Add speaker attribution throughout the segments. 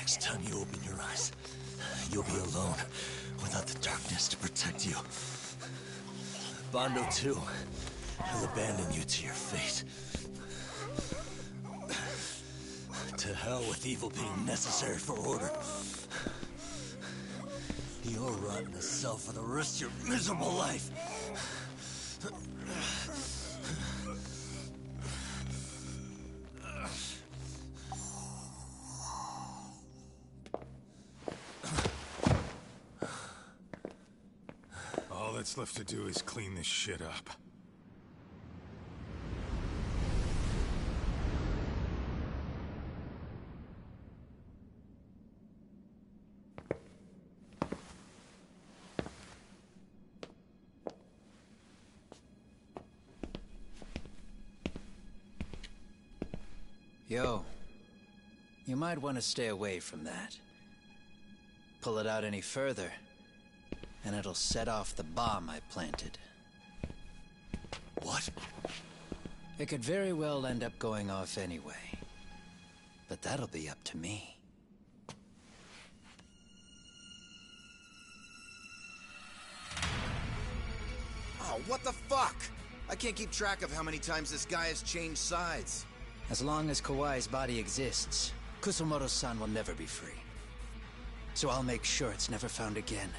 Speaker 1: Next time you open your eyes, you'll be alone, without the darkness to protect you. Bondo, too. He'll abandon you to your fate. To hell with evil being necessary for order. You'll rot in a cell for the rest of your miserable life.
Speaker 2: All that's left to do is clean this shit up.
Speaker 3: Yo, you might want to stay away from that. Pull it out any further, and it'll set off the bomb I planted.
Speaker 1: What?
Speaker 3: It could very well end up going off anyway. But that'll be up to me.
Speaker 4: Oh, what the fuck? I can't keep track of how many times this guy has changed sides.
Speaker 3: As long as Kawai's body exists, Kusumoto-san will never be free. So I'll make sure it's never found again.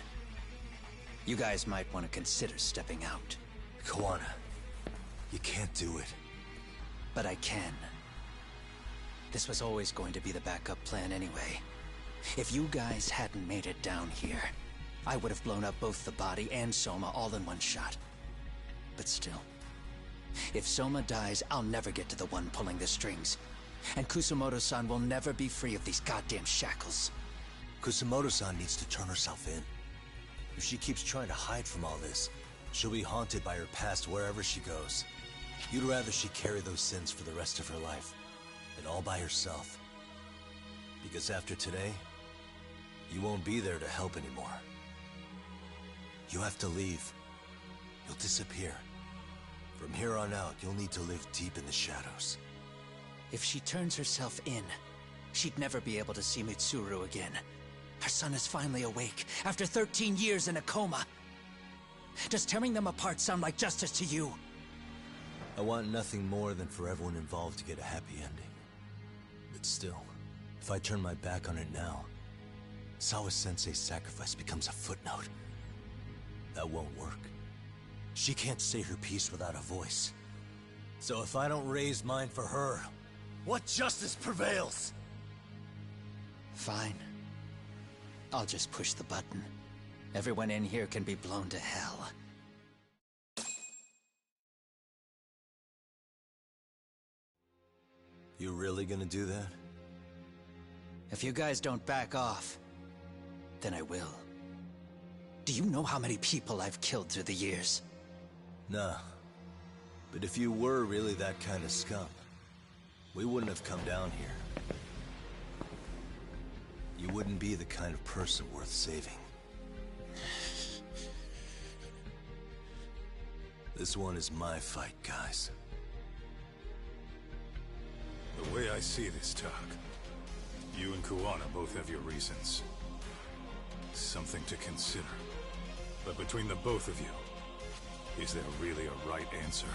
Speaker 3: You guys might want to consider stepping out.
Speaker 1: Kawana, you can't do it.
Speaker 3: But I can. This was always going to be the backup plan anyway. If you guys hadn't made it down here, I would have blown up both the body and Soma all in one shot. But still, if Soma dies, I'll never get to the one pulling the strings. And Kusumoto-san will never be free of these goddamn shackles.
Speaker 1: Kusumoto-san needs to turn herself in. If she keeps trying to hide from all this, she'll be haunted by her past wherever she goes. You'd rather she carry those sins for the rest of her life, and all by herself. Because after today, you won't be there to help anymore. You have to leave. You'll disappear. From here on out, you'll need to live deep in the shadows.
Speaker 3: If she turns herself in, she'd never be able to see Mitsuru again. Her son is finally awake, after 13 years in a coma. Does tearing them apart sound like justice to you?
Speaker 1: I want nothing more than for everyone involved to get a happy ending. But still, if I turn my back on it now, Sawa-sensei's sacrifice becomes a footnote. That won't work. She can't say her piece without a voice. So if I don't raise mine for her, what justice prevails?
Speaker 3: Fine. I'll just push the button. Everyone in here can be blown to hell.
Speaker 1: You really gonna do that?
Speaker 3: If you guys don't back off, then I will. Do you know how many people I've killed through the years?
Speaker 1: Nah. But if you were really that kind of scum, we wouldn't have come down here. You wouldn't be the kind of person worth saving. This one is my fight, guys.
Speaker 2: The way I see this, Tak, you and Kuwana both have your reasons. Something to consider. But between the both of you, is there really a right answer?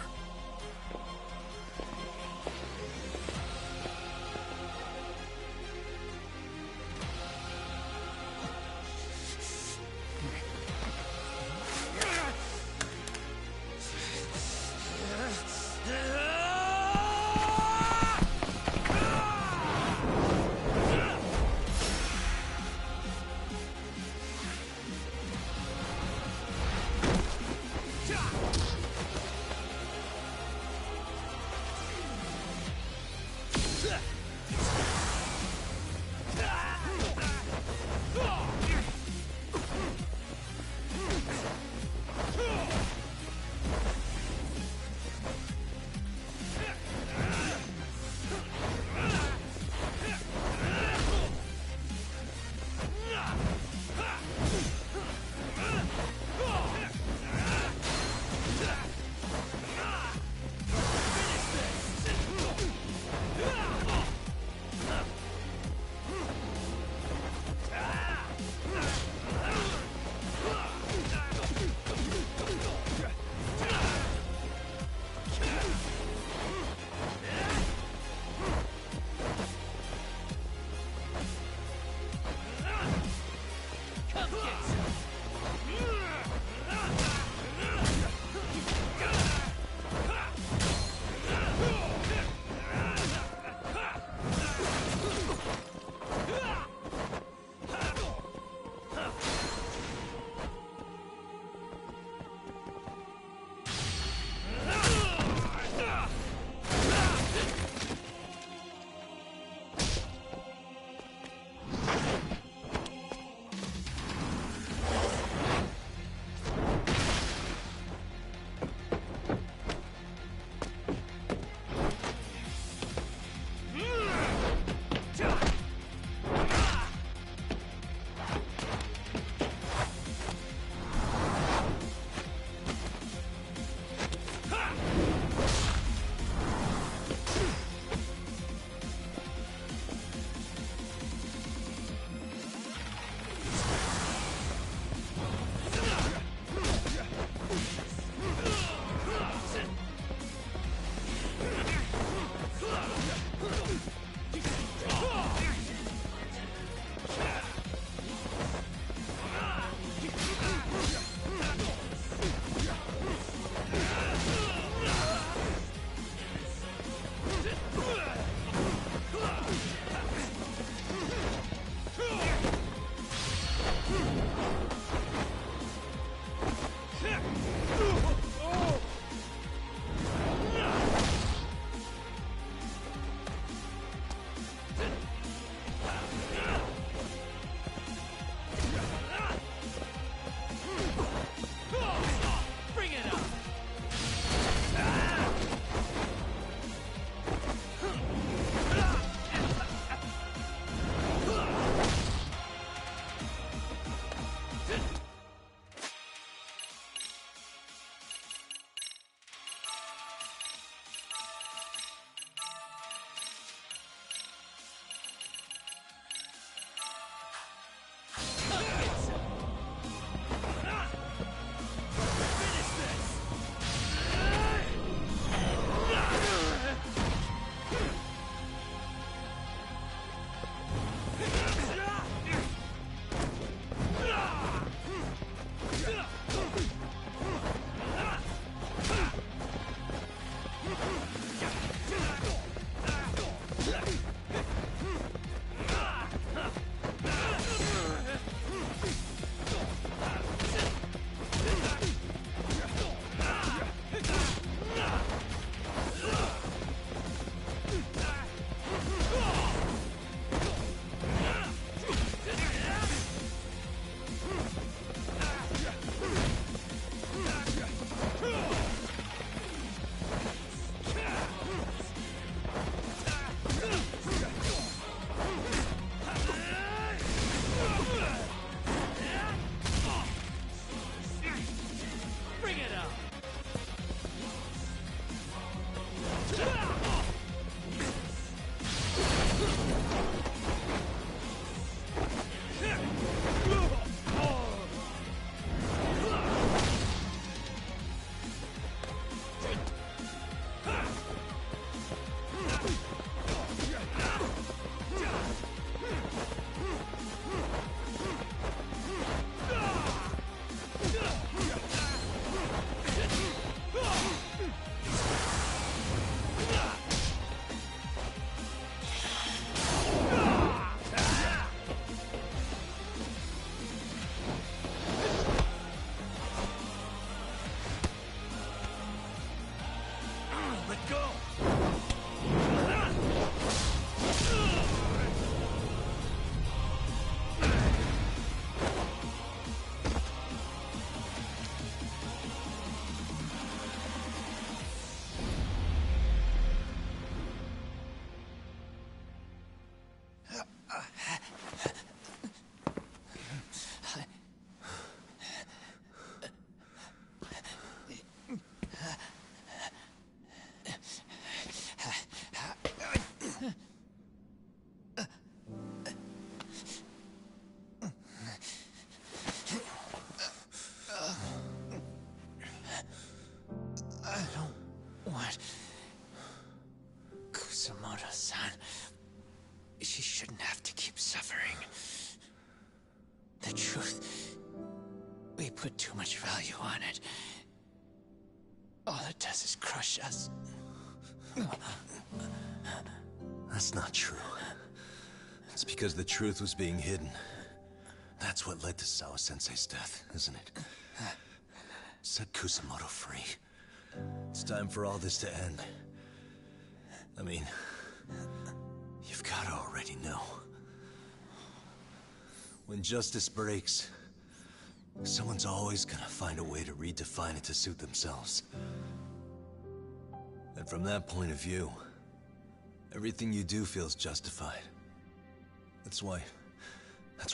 Speaker 3: She shouldn't have to keep suffering. The truth, we put too much value on it. All it does is crush us.
Speaker 1: That's not true. It's because the truth was being hidden. That's what led to Sawa-sensei's death, isn't it? Set Kusamoto free. It's time for all this to end. I mean, you've gotta already know. When justice breaks, someone's always gonna find a way to redefine it to suit themselves. And from that point of view, everything you do feels justified. That's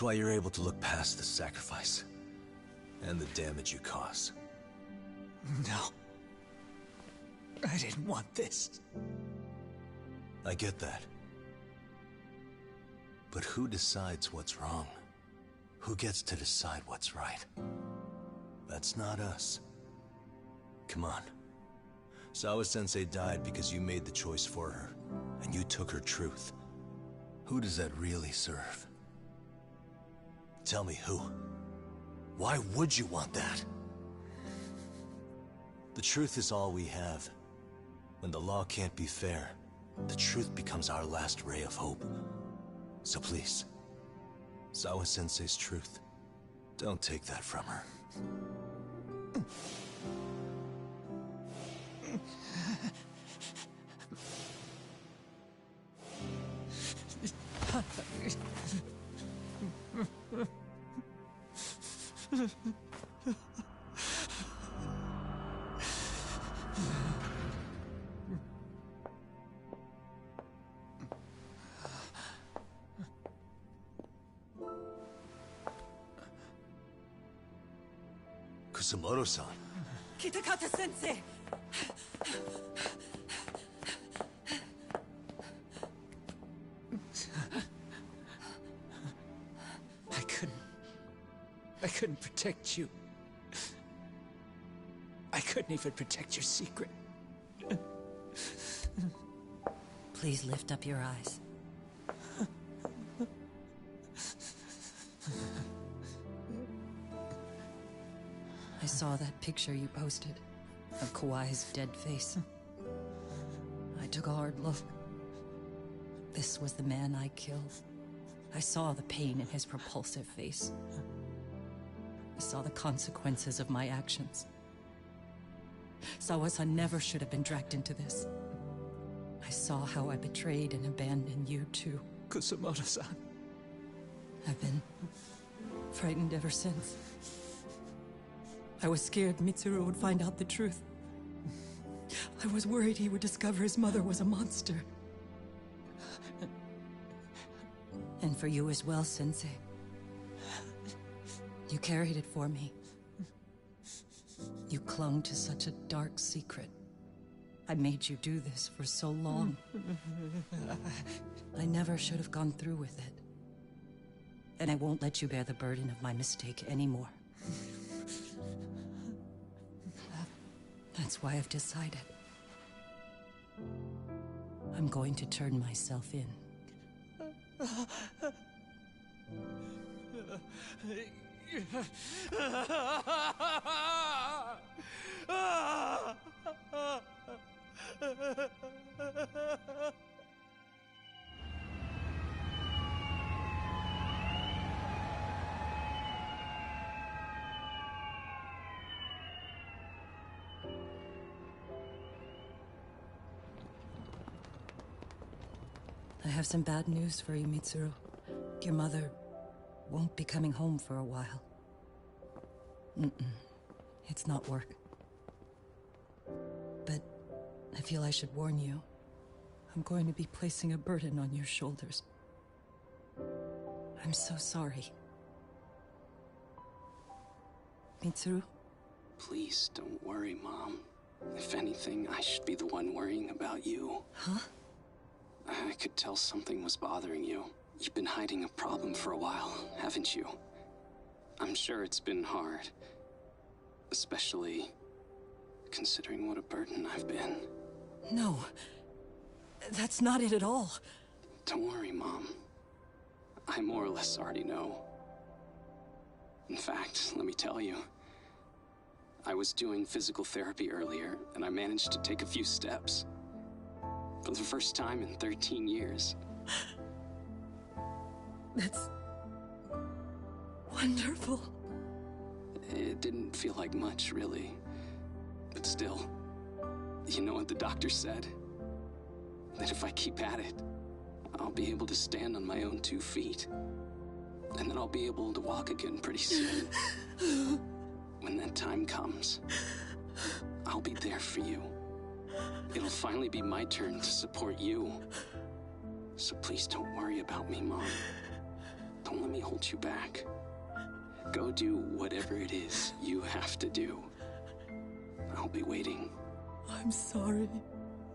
Speaker 1: why you're able to look past the sacrifice and the damage you cause.
Speaker 3: No. I didn't want this.
Speaker 1: I get that. But who decides what's wrong? Who gets to decide what's right? That's not us. Come on. Sawa-sensei died because you made the choice for her, and you took her truth. Who does that really serve? Tell me who. Why would you want that? The truth is all we have. When the law can't be fair, the truth becomes our last ray of hope. So please, Sawa-sensei's truth, don't take that from her. Kusamoto-san.
Speaker 5: Kitakata-sensei!
Speaker 3: I couldn't protect you. I couldn't even protect your secret.
Speaker 5: Please lift up your eyes. I saw that picture you posted of Kawai's dead face. I took a hard look. This was the man I killed. I saw the pain in his repulsive face. I saw the consequences of my actions. Sawa-san never should have been dragged into this. I saw how I betrayed and abandoned you too.
Speaker 3: Kusamoto-san.
Speaker 5: I've been frightened ever since. I was scared Mitsuru would find out the truth. I was worried he would discover his mother was a monster. And for you as well, Sensei. You carried it for me. You clung to such a dark secret. I made you do this for so long. I never should have gone through with it. And I won't let you bear the burden of my mistake anymore. That's why I've decided. I'm going to turn myself in. I have some bad news for you, Mitsuru. Your mother won't be coming home for a while. It's not work. But I feel I should warn you. I'm going to be placing a burden on your shoulders. I'm so sorry. Mitsuru?
Speaker 6: Please don't worry, Mom. If anything, I should be the one worrying about you.
Speaker 5: Huh?
Speaker 6: I could tell something was bothering you. You've been hiding a problem for a while, haven't you? I'm sure it's been hard. Especially considering what a burden I've been.
Speaker 5: No. That's not it at all.
Speaker 6: Don't worry, Mom. I more or less already know. In fact, let me tell you, I was doing physical therapy earlier, and I managed to take a few steps. For the first time in 13 years.
Speaker 5: That's wonderful.
Speaker 6: It didn't feel like much, really. But still, you know what the doctor said? That if I keep at it, I'll be able to stand on my own 2 feet. And then I'll be able to walk again pretty soon. When that time comes, I'll be there for you. It'll finally be my turn to support you. So please don't worry about me, Mom. Don't let me hold you back. Go do whatever it is you have to do. I'll be waiting.
Speaker 5: I'm sorry,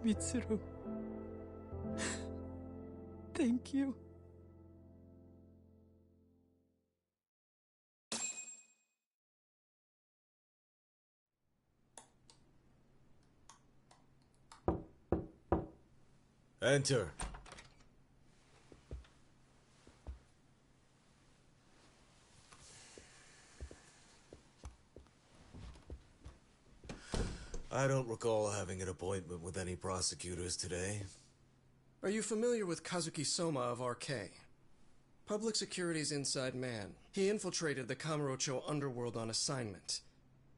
Speaker 5: Mitsuru. Thank you.
Speaker 1: Enter. I don't recall having an appointment with any prosecutors today.
Speaker 7: Are you familiar with Kazuki Soma of RK? Public Security's inside man. He infiltrated the Kamurocho underworld on assignment.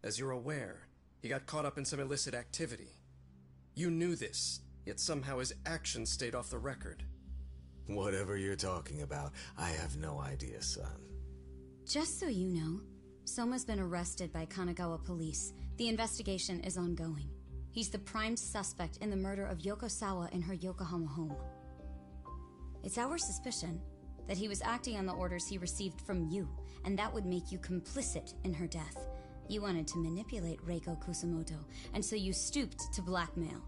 Speaker 7: As you're aware, he got caught up in some illicit activity. You knew this, yet somehow his actions stayed off the record.
Speaker 1: Whatever you're talking about, I have no idea, son.
Speaker 8: Just so you know, Soma's been arrested by Kanagawa police. The investigation is ongoing. He's the prime suspect in the murder of Yoko Sawa in her Yokohama home. It's our suspicion that he was acting on the orders he received from you, and that would make you complicit in her death. You wanted to manipulate Reiko Kusamoto, and so you stooped to blackmail.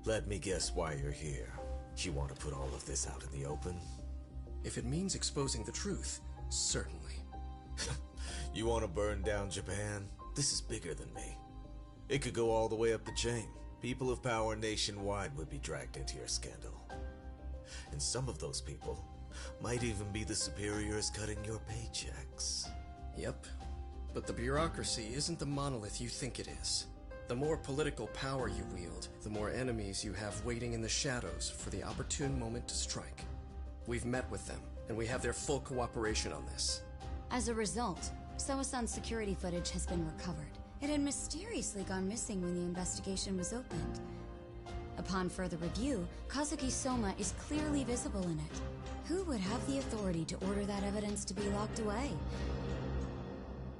Speaker 1: Let me guess why you're here. You want to put all of this out in the open?
Speaker 7: If it means exposing the truth, certainly.
Speaker 1: You want to burn down Japan? This is bigger than me. It could go all the way up the chain. People of power nationwide would be dragged into your scandal. And some of those people might even be the superiors cutting your paychecks.
Speaker 7: Yep. But the bureaucracy isn't the monolith you think it is. The more political power you wield, the more enemies you have waiting in the shadows for the opportune moment to strike. We've met with them, and we have their full cooperation on this.
Speaker 8: As a result, Soa-san's security footage has been recovered. It had mysteriously gone missing when the investigation was opened. Upon further review, Kazuki Soma is clearly visible in it. Who would have the authority to order that evidence to be locked away?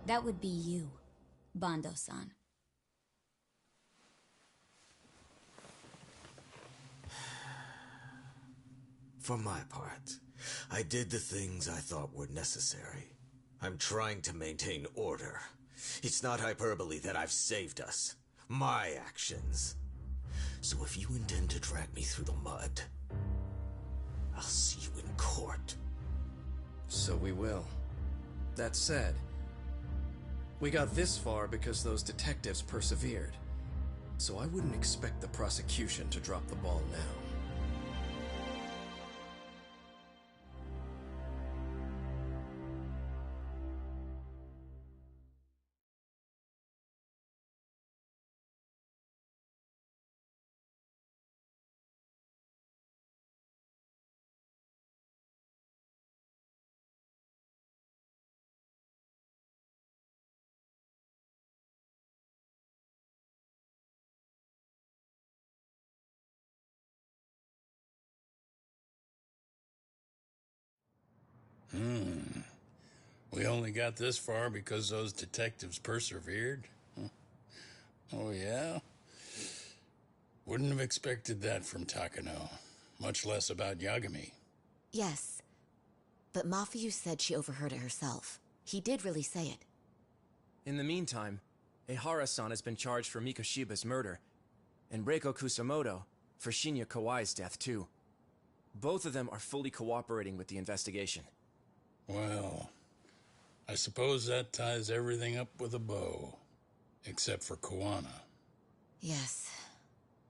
Speaker 8: That would be you, Bando-san.
Speaker 1: For my part, I did the things I thought were necessary. I'm trying to maintain order. It's not hyperbole that I've saved us. My actions. So if you intend to drag me through the mud, I'll see you in court.
Speaker 7: So we will. That said, we got this far because those detectives persevered. So I wouldn't expect the prosecution to drop the ball now.
Speaker 9: We only got this far because those detectives persevered? Oh, yeah? Wouldn't have expected that from Takano, much less about Yagami.
Speaker 10: Yes, but Mafuyu said she overheard it herself. He did really say it.
Speaker 11: In the meantime, Ehara-san has been charged for Mikoshiba's murder, and Reiko Kusamoto for Shinya Kawai's death, too. Both of them are fully cooperating with the investigation.
Speaker 9: Well, I suppose that ties everything up with a bow. Except for Kuwana.
Speaker 10: Yes.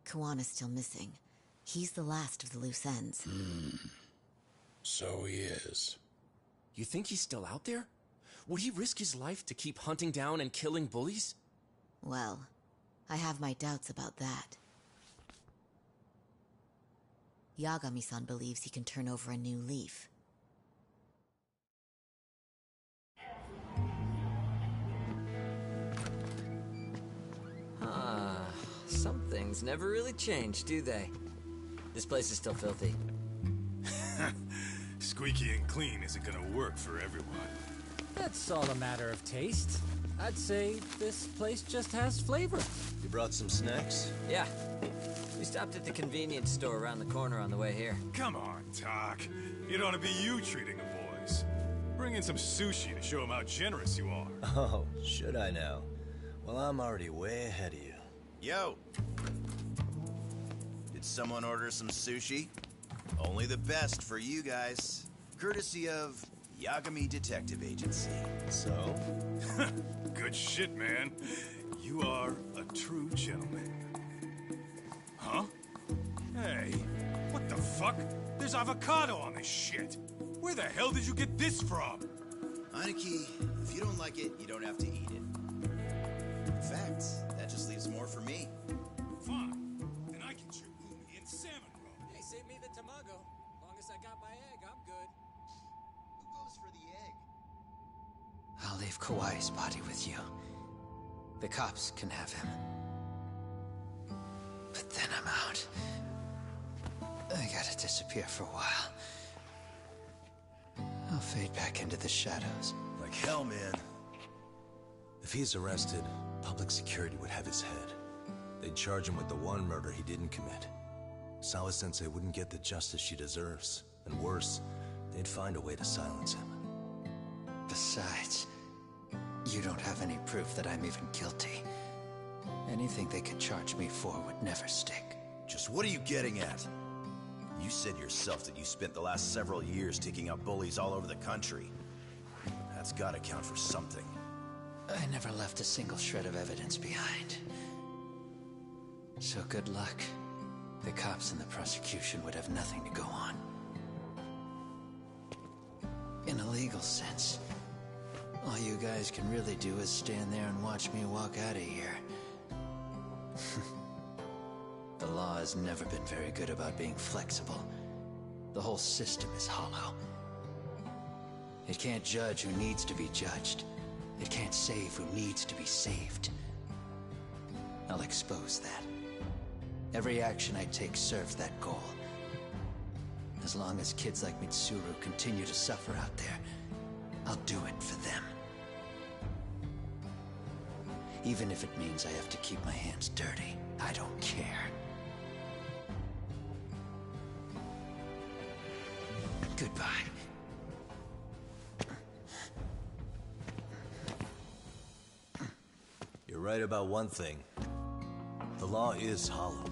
Speaker 10: Kuwana's still missing. He's the last of the loose ends.
Speaker 9: So he is.
Speaker 11: You think he's still out there? Would he risk his life to keep hunting down and killing bullies?
Speaker 10: Well, I have my doubts about that. Yagami-san believes he can turn over a new leaf.
Speaker 12: Some things never really change, do they? This place is still filthy.
Speaker 2: Squeaky and clean isn't gonna work for everyone.
Speaker 13: That's all a matter of taste. I'd say this place just has flavor.
Speaker 1: You brought some snacks?
Speaker 12: Yeah. We stopped at the convenience store around the corner on the way here.
Speaker 2: Come on, Doc. It ought to be you treating the boys. Bring in some sushi to show them how generous you are.
Speaker 1: Oh, should I now? Well, I'm already way ahead of you.
Speaker 4: Yo! Did someone order some sushi? Only the best for you guys. Courtesy of Yagami Detective Agency.
Speaker 1: So?
Speaker 2: Good shit, man. You are a true gentleman. Huh? Hey, what the fuck? There's avocado on this shit. Where the hell did you get this from?
Speaker 4: Aniki, if you don't like it, you don't have to eat it. In fact, that just leaves more for me.
Speaker 2: Fine. Then I get your umi and salmon roll.
Speaker 12: Hey, save me the tamago. Long as I got my egg, I'm good.
Speaker 4: Who goes for the egg?
Speaker 3: I'll leave Kawai's body with you. The cops can have him. But then I'm out. I gotta disappear for a while. I'll fade back into the shadows.
Speaker 1: Like hell, man. If he's arrested, public security would have his head. They'd charge him with the one murder he didn't commit. Sawa-sensei wouldn't get the justice she deserves. And worse, they'd find a way to silence him.
Speaker 3: Besides, you don't have any proof that I'm even guilty. Anything they could charge me for would never stick.
Speaker 4: Just what are you getting at? You said yourself that you spent the last several years taking out bullies all over the country. That's gotta count for something.
Speaker 3: I never left a single shred of evidence behind. So good luck. The cops and the prosecution would have nothing to go on. In a legal sense, all you guys can really do is stand there and watch me walk out of here. The law has never been very good about being flexible. The whole system is hollow. It can't judge who needs to be judged. It can't save who needs to be saved. I'll expose that. Every action I take serves that goal. As long as kids like Mitsuru continue to suffer out there, I'll do it for them. Even if it means I have to keep my hands dirty, I don't care. Goodbye.
Speaker 1: You're right about one thing. The law is hollow.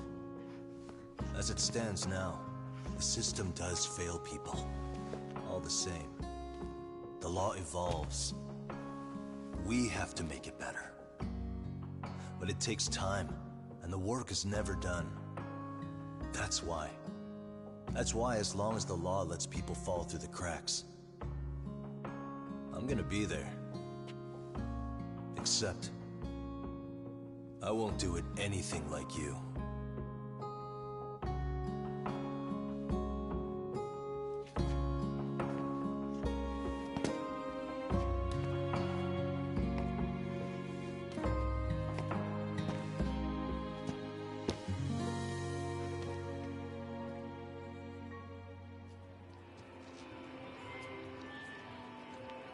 Speaker 1: As it stands now, the system does fail people. All the same, the law evolves. We have to make it better. But it takes time, and the work is never done. That's why. That's why as long as the law lets people fall through the cracks, I'm gonna be there. Except, I won't do it anything like you.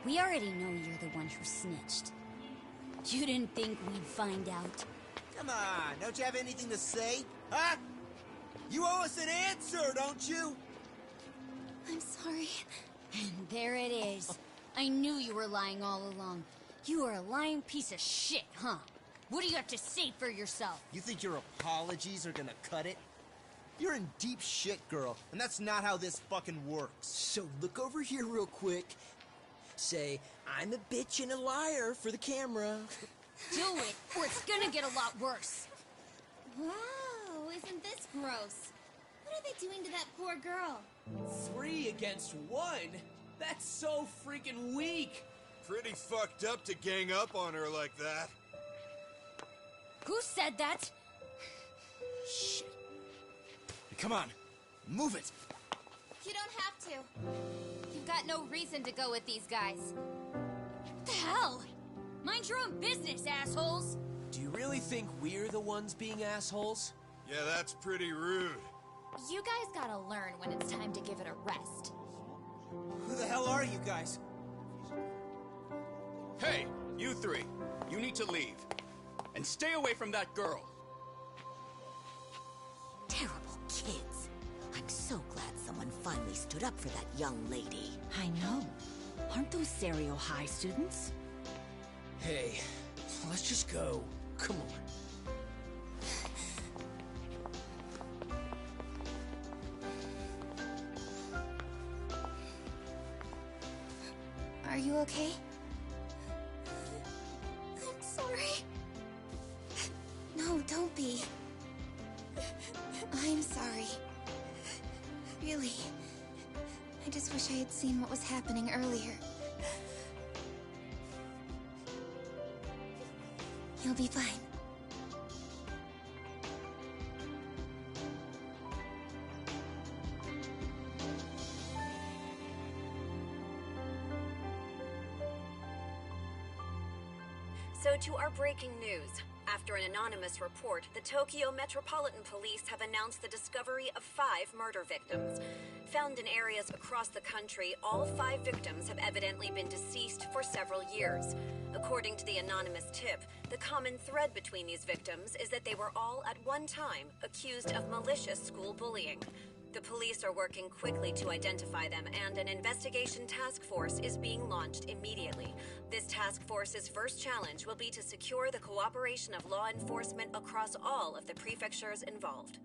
Speaker 8: We already know you're the one who snitched. You didn't think we'd find out.
Speaker 14: Come on, don't you have anything to say? Huh? You owe us an answer, don't you?
Speaker 8: I'm sorry. And there it is. I knew you were lying all along. You are a lying piece of shit, huh? What do you have to say for yourself?
Speaker 14: You think your apologies are gonna cut it? You're in deep shit, girl, and that's not how this fucking works. So look over here real quick. Say, I'm a bitch and a liar for the camera.
Speaker 8: Do it, or it's gonna get a lot worse. Wow, isn't this gross? What
Speaker 15: are they doing to that poor girl?
Speaker 14: 3 against 1? That's so freaking weak!
Speaker 16: Pretty fucked up to gang up on her like that.
Speaker 15: Who said that?
Speaker 14: Shit. Come on, move it!
Speaker 15: You don't have to. You've got no reason to go with these guys. What the hell? Mind your own business, assholes!
Speaker 14: Do you really think we're the ones being assholes?
Speaker 16: Yeah, that's pretty rude.
Speaker 15: You guys gotta learn when it's time to give it a rest.
Speaker 14: Who the hell are you guys?
Speaker 17: Hey, you 3. You need to leave. And stay away from that girl.
Speaker 10: Terrible kids. I'm so glad someone finally stood up for that young lady.
Speaker 18: I know. Aren't those Serio High students?
Speaker 14: Hey, let's just go. Come on.
Speaker 15: Are you okay? I'm sorry. No, don't be. I'm sorry. Really. I just wish I had seen what was happening earlier. You'll be fine.
Speaker 19: So to our breaking news. After an anonymous report, the Tokyo Metropolitan Police have announced the discovery of 5 murder victims. Found in areas across the country, all 5 victims have evidently been deceased for several years. According to the anonymous tip, the common thread between these victims is that they were all at one time accused of malicious school bullying. The police are working quickly to identify them, and an investigation task force is being launched immediately. This task force's first challenge will be to secure the cooperation of law enforcement across all of the prefectures involved.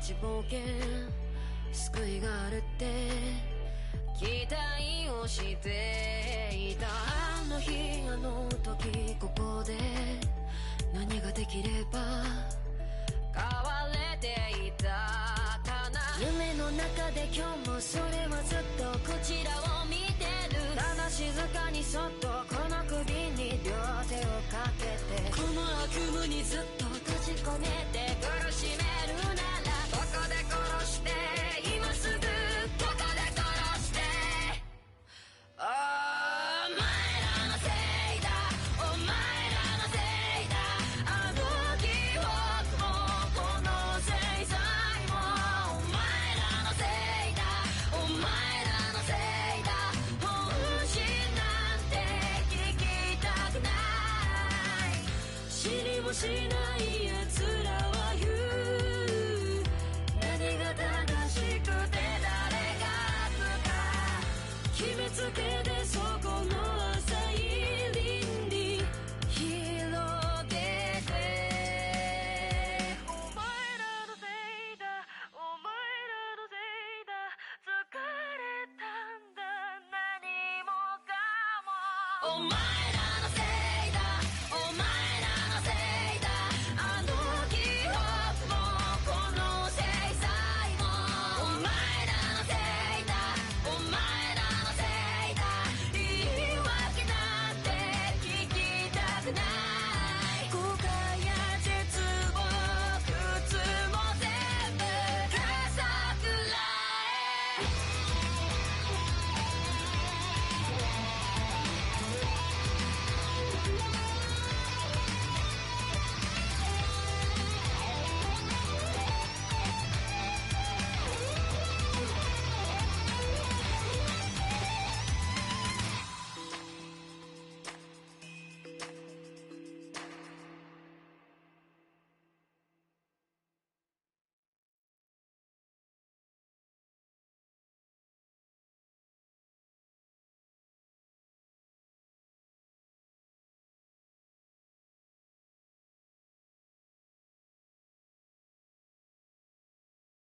Speaker 20: ちぼけ救いがあるって期待をしていたあの日あの時ここで何ができれば変われていたかな夢の中で今日もそれはずっとこちらを見てるただ静かにそっとこの首に両手をかけてこの悪夢にずっと閉じ込めて苦しめるならここで殺して今すぐここで殺してお前らのせいだお前らのせいだあの記憶もこの制裁もお前らのせいだお前らのせいだ本心なんて聞きたくない知りもしない奴らは言う何が正しくて誰が悪か決めつけてそこの浅い輪に広げてお前らのせいだお前らのせいだ疲れたんだ何もかもお前